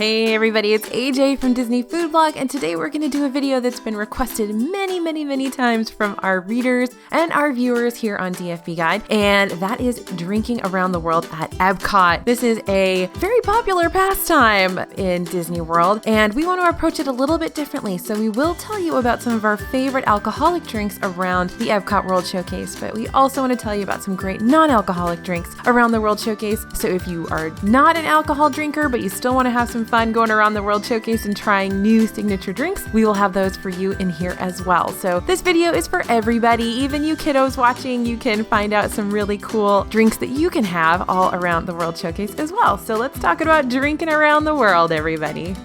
Hey everybody, it's AJ from Disney Food Blog, and today we're going to do a video that's been requested many times from our readers and our viewers here on DFB Guide, and that is drinking around the world at Epcot. This is a very popular pastime in Disney World, and we want to approach it a little bit differently, so we will tell you about some of our favorite alcoholic drinks around the Epcot World Showcase, but we also want to tell you about some great non-alcoholic drinks around the World Showcase. So if you are not an alcohol drinker, but you still want to have some fun going around the World Showcase and trying new signature drinks, we will have those for you in here as well. So this video is for everybody, even you kiddos watching. You can find out some really cool drinks that you can have all around the World Showcase as well. So let's talk about drinking around the world, everybody.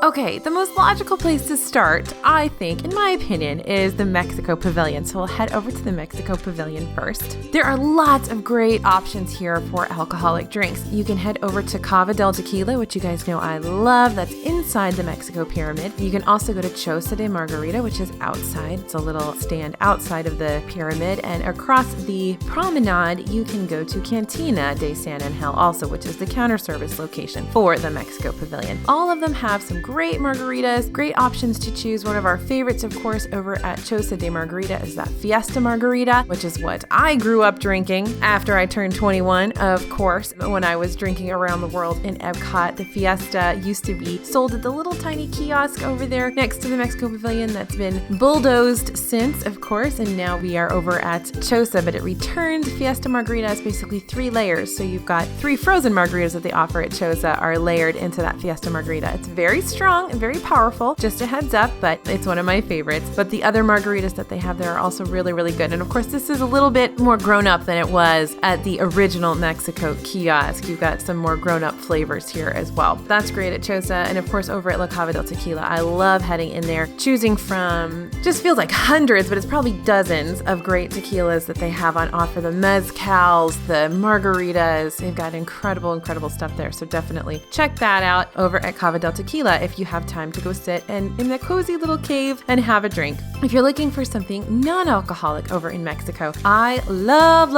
Okay, the most logical place to start, I think, in my opinion, is the Mexico Pavilion. So we'll head over to the Mexico Pavilion first. There are lots of great options here for alcoholic drinks. You can head over to Cava del Tequila, which you guys know I love. That's inside the Mexico Pyramid. You can also go to Choza de Margarita, which is outside. It's a little stand outside of the pyramid. And across the promenade, you can go to Cantina de San Angel also, which is the counter service location for the Mexico Pavilion. All of them have some great margaritas, great options to choose. One of our favorites, of course, over at Choza de Margarita is that Fiesta Margarita, which is what I grew up drinking after I turned 21, of course. When I was drinking around the world in Epcot, the Fiesta used to be sold at the little tiny kiosk over there next to the Mexico Pavilion that's been bulldozed since, of course, and now we are over at Choza, but it returned. Fiesta Margarita is basically 3 layers, so you've got 3 frozen margaritas that they offer at Choza are layered into that Fiesta Margarita. It's very strong and very powerful, just a heads up, but it's one of my favorites. But the other margaritas that they have there are also really good. And of course, this is a little bit more grown up than it was at the original Mexico kiosk. You've got some more grown up flavors here as well. That's great at Choza. And of course, over at La Cava del Tequila, I love heading in there, choosing from, just feels like hundreds, but it's probably dozens of great tequilas that they have on offer. The mezcals, the margaritas, they've got incredible stuff there. So definitely check that out over at Cava del Tequila if you have time to go sit and in the cozy little cave and have a drink. If you're looking for something non-alcoholic over in Mexico, I love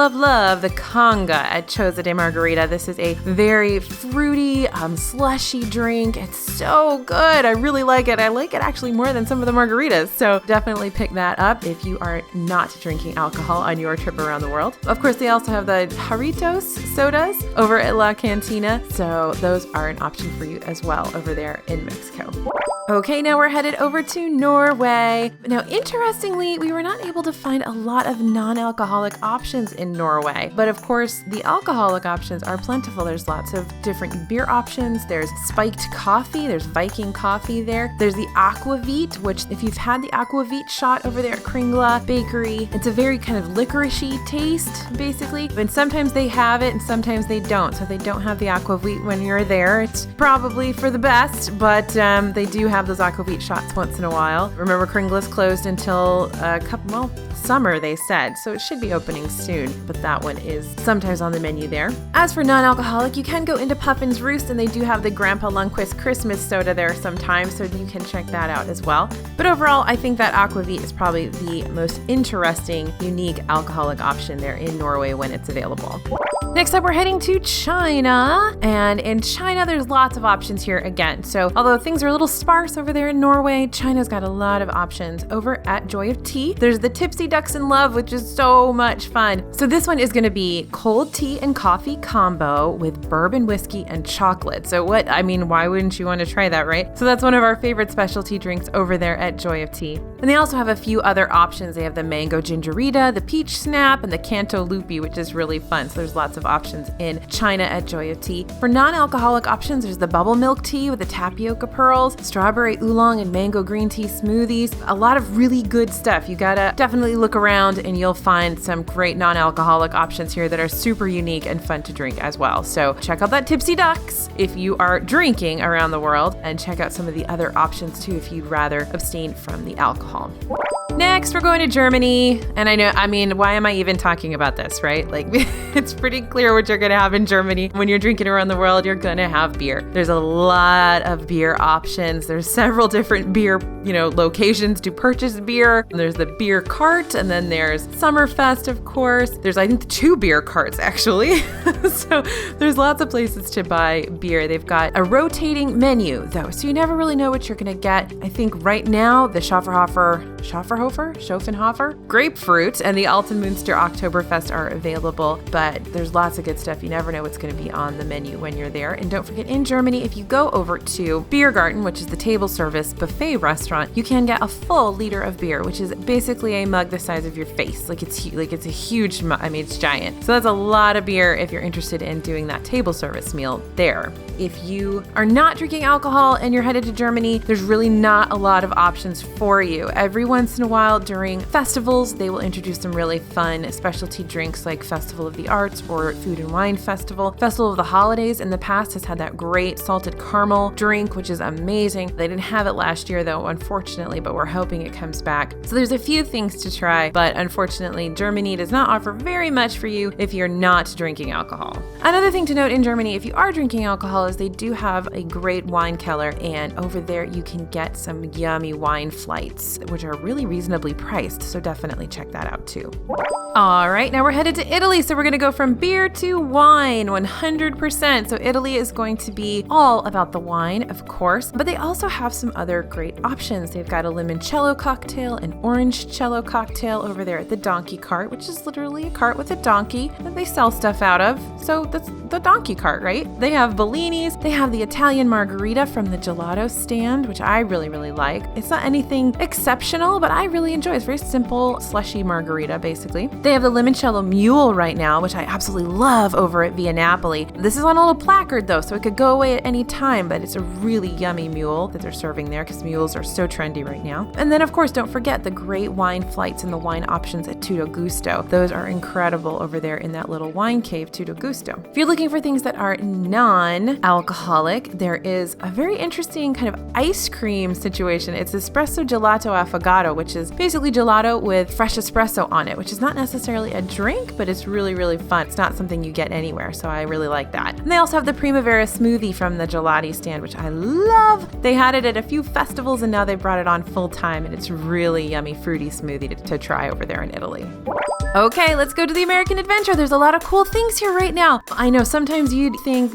the conga at Choza de Margarita. This is a very fruity, slushy drink. It's so good. I really like it. I like it actually more than some of the margaritas. So definitely pick that up if you are not drinking alcohol on your trip around the world. Of course, they also have the Jarritos sodas over at La Cantina. So those are an option for you as well over there in Mexico. Okay, now we're headed over to Norway. Now, interestingly, we were not able to find a lot of non-alcoholic options in Norway, but of course, the alcoholic options are plentiful. There's lots of different beer options. There's spiked coffee. There's Viking coffee there. There's the aquavit, which if you've had the aquavit shot over there at Kringla Bakery, it's a very kind of licoricey taste, basically. And sometimes they have it and sometimes they don't. So if they don't have the aquavit when you're there, it's probably for the best, but they do have those aquavit shots once in a while. Remember, Kringla's closed until summer, they said, so it should be opening soon, but that one is sometimes on the menu there. As for non-alcoholic, you can go into Puffin's Roost, and they do have the Grandpa Lundquist Christmas soda there sometimes, so you can check that out as well. But overall, I think that aquavit is probably the most interesting, unique alcoholic option there in Norway when it's available. Next up, we're heading to China, and in China, there's lots of options here again. So although things are a little sparse over there in Norway, China's got a lot of options. Over at Joy of Tea, there's the Tipsy Ducks in Love, which is so much fun. So this one is going to be cold tea and coffee combo with bourbon whiskey and chocolate. So why wouldn't you want to try that, right? So that's one of our favorite specialty drinks over there at Joy of Tea. And they also have a few other options. They have the mango gingerita, the peach snap, and the canto lupi, which is really fun. So there's lots of options in China at Joy of Tea. For non-alcoholic options, there's the bubble milk tea with the tapioca pearls, strawberry oolong and mango green tea smoothies. A lot of really good stuff. You gotta definitely look around and you'll find some great non-alcoholic options here that are super unique and fun to drink as well. So check out that Tipsy Ducks if you are drinking around the world, and check out some of the other options too if you'd rather abstain from the alcohol. Next, we're going to Germany. And I mean, why am I even talking about this, right? Like, it's pretty clear what you're going to have in Germany. When you're drinking around the world, you're going to have beer. There's a lot of beer options. There's several different beer, locations to purchase beer. There's the beer cart, and then there's Summerfest, of course. There's, I think, 2 beer carts, actually. So there's lots of places to buy beer. They've got a rotating menu, though, so you never really know what you're going to get. I think right now, the Schafferhofer grapefruit and the Altenmünster Oktoberfest are available, but there's lots of good stuff. You never know what's going to be on the menu when you're there. And don't forget, in Germany, if you go over to Biergarten, which is the table service buffet restaurant, you can get a full liter of beer, which is basically a mug the size of your face. It's a huge mug. I mean, it's giant. So that's a lot of beer if you're interested in doing that table service meal there. If you are not drinking alcohol and you're headed to Germany, there's really not a lot of options for you. Every once in a while during festivals, they will introduce some really fun specialty drinks like Festival of the Arts or Food and Wine Festival. Festival of the Holidays in the past has had that great salted caramel drink, which is amazing. They didn't have it last year though, unfortunately, but we're hoping it comes back. So there's a few things to try, but unfortunately, Germany does not offer very much for you if you're not drinking alcohol. Another thing to note in Germany, if you are drinking alcohol, is they do have a great wine cellar, and over there you can get some yummy wine flights, which are really reasonably priced, so definitely check that out too. All right, now we're headed to Italy, so we're going to go from beer to wine 100%. So Italy is going to be all about the wine, of course, but they also have some other great options. They've got a limoncello cocktail, an orangecello cocktail over there at the donkey cart, which is literally a cart with a donkey that they sell stuff out of. So that's the donkey cart, right? They have Bellinis. They have the Italian margarita from the gelato stand, which I really, really like. It's not anything exceptional, but I really enjoy it. It's very simple, slushy margarita, basically. They have the limoncello mule right now, which I absolutely love over at Via Napoli. This is on a little placard though, so it could go away at any time, but it's a really yummy mule that they're serving there because mules are so trendy right now. And then of course, don't forget the great wine flights and the wine options at Tutto Gusto. Those are incredible over there in that little wine cave, Tutto Gusto. If you're looking for things that are non-alcoholic, there is a very interesting kind of ice cream situation. It's espresso gelato affogato, which is basically gelato with fresh espresso on it, which is not necessarily a drink, but it's really, really fun. It's not something you get anywhere, so I really like that. And they also have the Primavera smoothie from the gelati stand, which I love. They had it at a few festivals and now they brought it on full time, and it's really yummy fruity smoothie to try over there in Italy. Okay, let's go to the American Adventure. There's a lot of cool things here right now. I know sometimes you'd think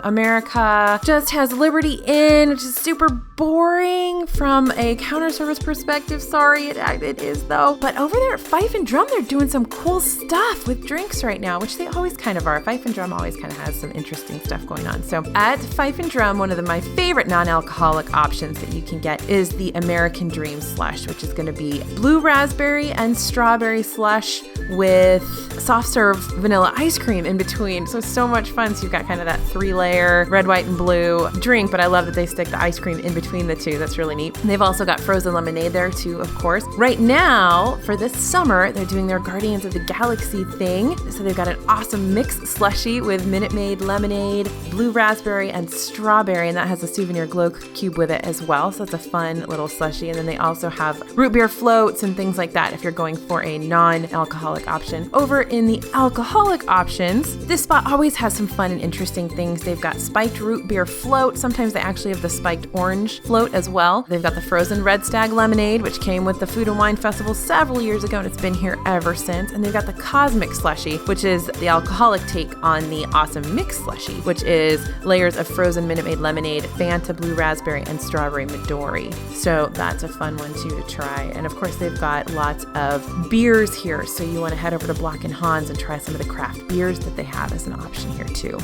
America just has Liberty Inn, which is super boring from a counter service perspective. Sorry, it is though. But over there at Fife and Drum, they're doing some cool stuff with drinks right now, which they always kind of are. Fife and Drum always kind of has some interesting stuff going on. So at Fife and Drum, one of my favorite non-alcoholic options that you can get is the American Dream Slush, which is going to be blue raspberry and strawberry slush with soft serve vanilla ice cream in between. So much fun. So you've got kind of that 3-layer red, white, and blue drink, but I love that they stick the ice cream in between the two. That's really neat. And they've also got frozen lemonade there too, of course. Right now, for this summer, they're doing their Guardians of the Galaxy thing. So they've got an awesome mixed slushie with Minute Maid lemonade, blue raspberry, and strawberry, and that has a souvenir glow cube with it as well. So it's a fun little slushie. And then they also have root beer floats and things like that if you're going for a non-alcoholic option. Over in the alcoholic options, this spot always has some fun and interesting things. They've got spiked root beer float. Sometimes they actually have the spiked orange float as well. They've got the frozen Red Stag lemonade, which came with the Food and Wine Festival several years ago, and it's been here ever since. And they've got the Cosmic Slushie, which is the alcoholic take on the awesome mixed slushie, which is layers of frozen Minute Maid lemonade, Fanta blue raspberry, and strawberry Midori. So that's a fun one too to try. And of course, they've got lots of beers here, so you want to head over to Block and Hans and try some of the craft beers that they have as an option here too.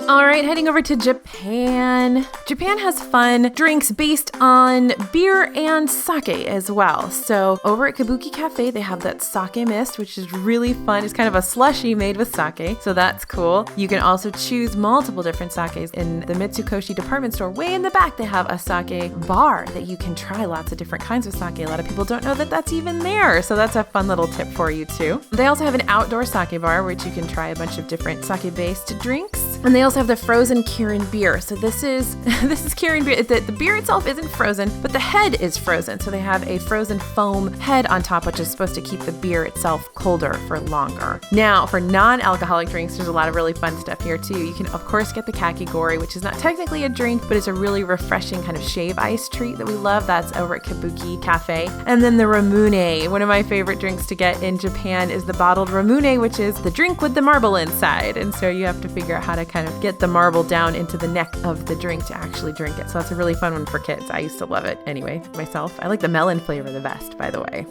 All right, heading over to Japan. Japan has fun drinks based on beer and sake as well. So over at Kabuki Cafe, they have that sake mist, which is really fun. It's kind of a slushie made with sake, so that's cool. You can also choose multiple different sakes. In the Mitsukoshi department store, way in the back, they have a sake bar that you can try lots of different kinds of sake. A lot of people don't know that that's even there, so that's a fun little tip for you too. They also have an outdoor sake bar, which you can try a bunch of different sake-based drinks. And they also have the frozen Kirin beer. So this is Kirin beer. The beer itself isn't frozen, but the head is frozen. So they have a frozen foam head on top, which is supposed to keep the beer itself colder for longer. Now, for non-alcoholic drinks, there's a lot of really fun stuff here too. You can, of course, get the kakigori, which is not technically a drink, but it's a really refreshing kind of shave ice treat that we love. That's over at Kabuki Cafe. And then the ramune. One of my favorite drinks to get in Japan is the bottled ramune, which is the drink with the marble inside. And so you have to figure out how to kind of get the marble down into the neck of the drink to actually drink it. So that's a really fun one for kids. I used to love it anyway, myself. I like the melon flavor the best, by the way.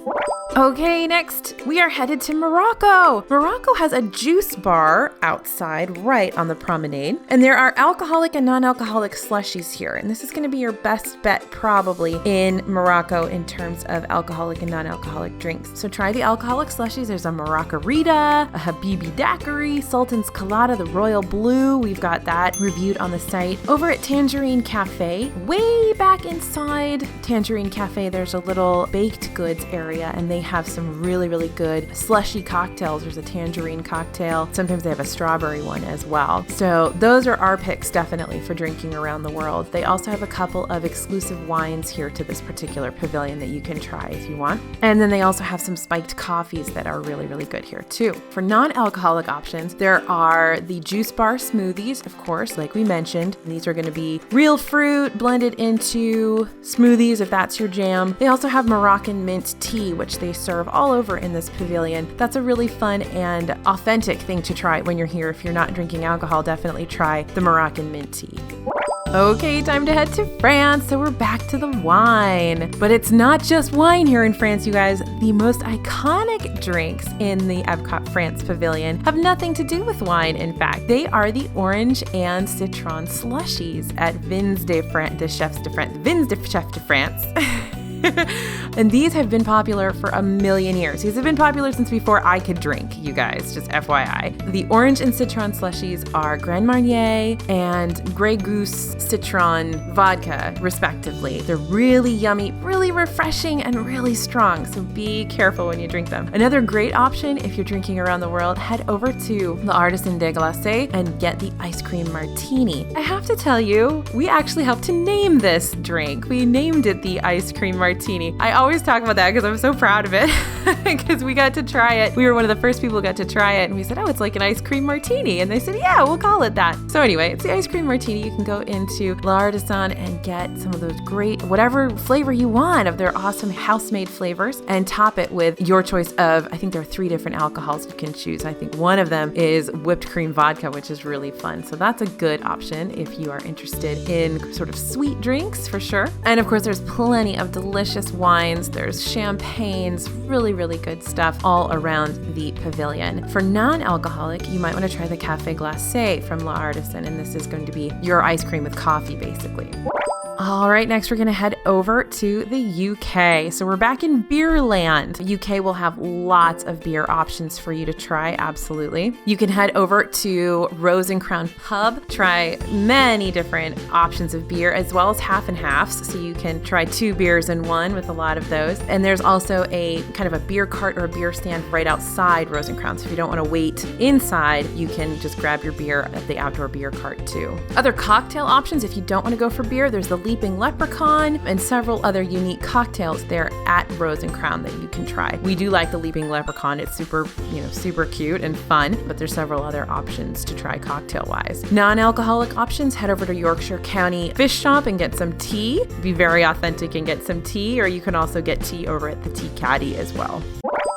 Okay, next we are headed to Morocco. Morocco has a juice bar outside right on the promenade, and there are alcoholic and non-alcoholic slushies here. And this is going to be your best bet probably in Morocco in terms of alcoholic and non-alcoholic drinks. So try the alcoholic slushies. There's a Margarita, a Habibi Daiquiri, Sultan's Colada, the Royal Blue. We've got that reviewed on the site. Over at Tangerine Cafe, way back inside Tangerine Cafe, there's a little baked goods area, and they have some really, really good slushy cocktails. There's a tangerine cocktail. Sometimes they have a strawberry one as well. So those are our picks definitely for drinking around the world. They also have a couple of exclusive wines here to this particular pavilion that you can try if you want. And then they also have some spiked coffees that are really, really good here too. For non-alcoholic options, there are the juice bar smoothies, of course, like we mentioned. And these are going to be real fruit blended into smoothies if that's your jam. They also have Moroccan mint tea, which they serve all over in this pavilion. That's a really fun and authentic thing to try when you're here. If you're not drinking alcohol, definitely try the Moroccan mint tea. Okay, time to head to France. So we're back to the wine. But it's not just wine here in France, you guys. The most iconic drinks in the Epcot France Pavilion have nothing to do with wine, in fact. They are the orange and citron slushies at Vins de Chef de France. And these have been popular for a million years. These have been popular since before I could drink, you guys, just FYI. The orange and citron slushies are Grand Marnier and Grey Goose Citron Vodka, respectively. They're really yummy, really refreshing, and really strong, so be careful when you drink them. Another great option if you're drinking around the world, head over to L'Artisan des Glaces and get the ice cream martini. I have to tell you, we actually helped to name this drink. We named it the ice cream martini. I always talk about that because I'm so proud of it because we got to try it. We were one of the first people who got to try it, and we said, oh, it's like an ice cream martini. And they said, yeah, we'll call it that. So anyway, it's the ice cream martini. You can go into L'Artisan and get some of those great, whatever flavor you want of their awesome house-made flavors and top it with your choice of, I think there are 3 different alcohols you can choose. I think one of them is whipped cream vodka, which is really fun. So that's a good option if you are interested in sort of sweet drinks for sure. And of course, there's plenty of delicious wines. There's champagnes, really, really good stuff all around the pavilion. For non-alcoholic, you might want to try the Café Glacé from L'Artisan, and this is going to be your ice cream with coffee, basically. All right, next we're going to head over to the UK. So we're back in Beerland. UK will have lots of beer options for you to try, absolutely. You can head over to Rose and Crown Pub, try many different options of beer, as well as half and halves. So you can try 2 beers in one with a lot of those. And there's also a kind of a beer cart or a beer stand right outside Rose and Crown. So if you don't want to wait inside, you can just grab your beer at the outdoor beer cart too. Other cocktail options, if you don't want to go for beer, there's the Leaping Leprechaun and several other unique cocktails there at Rose and Crown that you can try. We do like the Leaping Leprechaun. It's super cute and fun, but there's several other options to try cocktail-wise. Non-alcoholic options, head over to Yorkshire County Fish Shop and get some tea. Be very authentic and get some tea, or you can also get tea over at the Tea Caddy as well.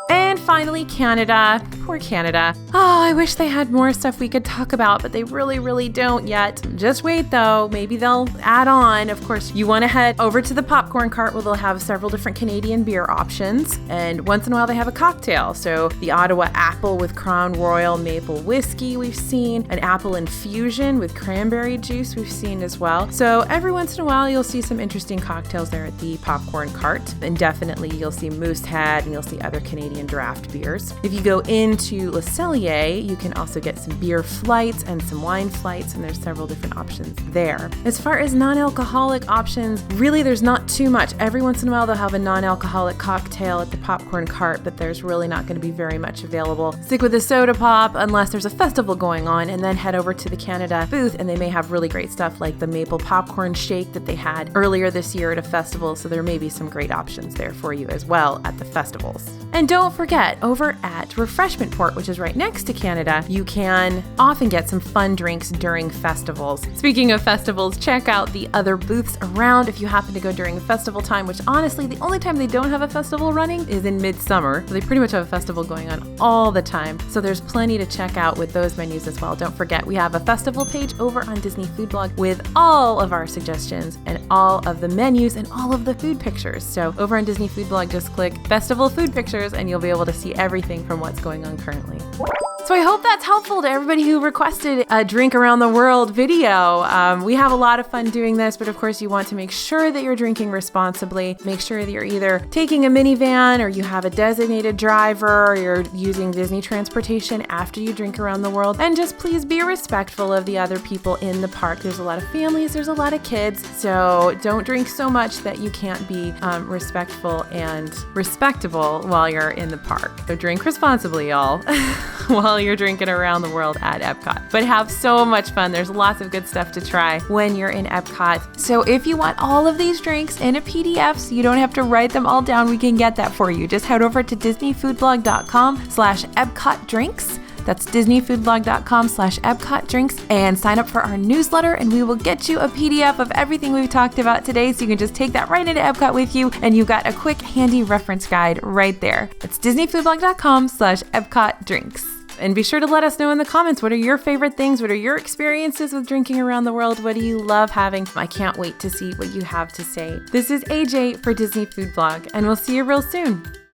And finally, Canada. Poor Canada. Oh, I wish they had more stuff we could talk about, but they really, really don't yet. Just wait though. Maybe they'll add on. Of course, you want to head over to the popcorn cart where they'll have several different Canadian beer options. And once in a while they have a cocktail. So the Ottawa Apple with Crown Royal Maple Whiskey we've seen. An Apple Infusion with cranberry juice we've seen as well. So every once in a while you'll see some interesting cocktails there at the popcorn cart. And definitely you'll see Moosehead and you'll see other Canadian draft craft beers. If you go into Le Cellier, you can also get some beer flights and some wine flights, and there's several different options there. As far as non-alcoholic options, really there's not too much. Every once in a while they'll have a non-alcoholic cocktail at the popcorn cart, but there's really not going to be very much available. Stick with the soda pop unless there's a festival going on, and then head over to the Canada booth, and they may have really great stuff like the maple popcorn shake that they had earlier this year at a festival, so there may be some great options there for you as well at the festivals. And don't forget, over at Refreshment Port, which is right next to Canada, you can often get some fun drinks during festivals. Speaking of festivals, check out the other booths around if you happen to go during festival time, which honestly, the only time they don't have a festival running is in midsummer. So they pretty much have a festival going on all the time. So there's plenty to check out with those menus as well. Don't forget, we have a festival page over on Disney Food Blog with all of our suggestions and all of the menus and all of the food pictures. So over on Disney Food Blog, just click Festival Food Pictures and you'll be able to see everything from what's going on currently. So I hope that's helpful to everybody who requested a Drink Around the World video. We have a lot of fun doing this, but of course you want to make sure that you're drinking responsibly. Make sure that you're either taking a minivan or you have a designated driver or you're using Disney transportation after you drink around the world. And just please be respectful of the other people in the park. There's a lot of families, there's a lot of kids, so don't drink so much that you can't be respectful and respectable while you're in the park. So drink responsibly, y'all, while you're drinking around the world at Epcot. But have so much fun. There's lots of good stuff to try when you're in Epcot. So if you want all of these drinks in a PDF so you don't have to write them all down, we can get that for you. Just head over to disneyfoodblog.com/EpcotDrinks. That's disneyfoodblog.com/EpcotDrinks and sign up for our newsletter, and we will get you a PDF of everything we've talked about today, so you can just take that right into Epcot with you, and you've got a quick handy reference guide right there. It's disneyfoodblog.com/EpcotDrinks. And be sure to let us know in the comments, what are your favorite things? What are your experiences with drinking around the world? What do you love having? I can't wait to see what you have to say. This is AJ for Disney Food Blog, and we'll see you real soon.